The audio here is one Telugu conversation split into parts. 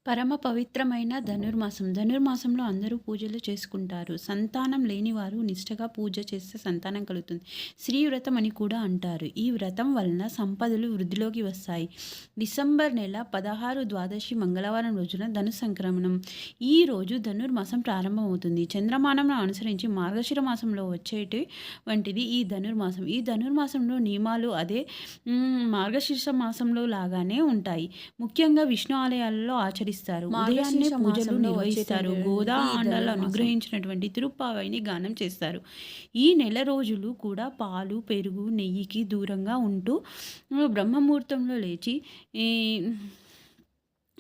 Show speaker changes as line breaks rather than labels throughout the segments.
పరమ పవిత్రమైన ధనుర్మాసం. ధనుర్మాసంలో అందరూ పూజలు చేసుకుంటారు. సంతానం లేనివారు నిష్టగా పూజ చేస్తే సంతానం కలుగుతుంది. శ్రీవ్రతం అని కూడా అంటారు. ఈ వ్రతం వలన సంపదలు వృద్ధిలోకి వస్తాయి. డిసెంబర్ నెల 16 ద్వాదశి మంగళవారం రోజున ధను సంక్రమణం. ఈ రోజు ధనుర్మాసం ప్రారంభమవుతుంది. చంద్రమానంను అనుసరించి మార్గశిర మాసంలో వచ్చేటి వంటిది ఈ ధనుర్మాసం. ఈ ధనుర్మాసంలో నియమాలు అదే మార్గశీర్ష మాసంలో లాగానే ఉంటాయి. ముఖ్యంగా విష్ణు ఆలయాలలో ఆచరిస్తారు. ఉదయాన్నే పూజలు నిర్వహిస్తారు. గోదా ఆండాలు అనుగ్రహించినటువంటి తిరుప్పావైని గానం చేస్తారు. ఈ నెల రోజులు కూడా పాలు, పెరుగు, నెయ్యికి దూరంగా ఉంటూ బ్రహ్మముహూర్తంలో లేచి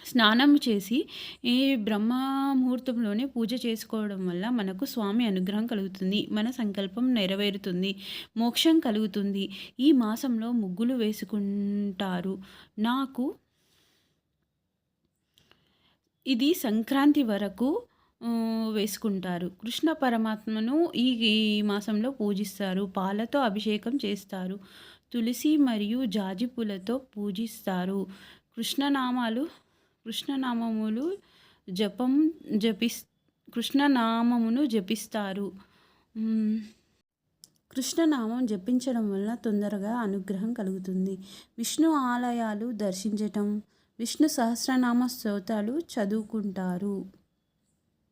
స్నానం చేసి ఈ బ్రహ్మముహూర్తంలోనే పూజ చేసుకోవడం వల్ల మనకు స్వామి అనుగ్రహం కలుగుతుంది. మన సంకల్పం నెరవేరుతుంది. మోక్షం కలుగుతుంది. ఈ మాసంలో ముగ్గులు వేసుకుంటారు. నాకు ఇది సంక్రాంతి వరకు వేసుకుంటారు. కృష్ణ పరమాత్మను ఈ ఈ మాసంలో పూజిస్తారు. పాలతో అభిషేకం చేస్తారు. తులసి మరియు జాజి పూలతో పూజిస్తారు. కృష్ణనామములు జపం జపిస్ కృష్ణనామమును జపిస్తారు. కృష్ణనామం జపించడం వల్ల తొందరగా అనుగ్రహం కలుగుతుంది. విష్ణు ఆలయాలు దర్శించటం, విష్ణు సహస్రనామ స్తోత్రాలు చదువుకుంటారు.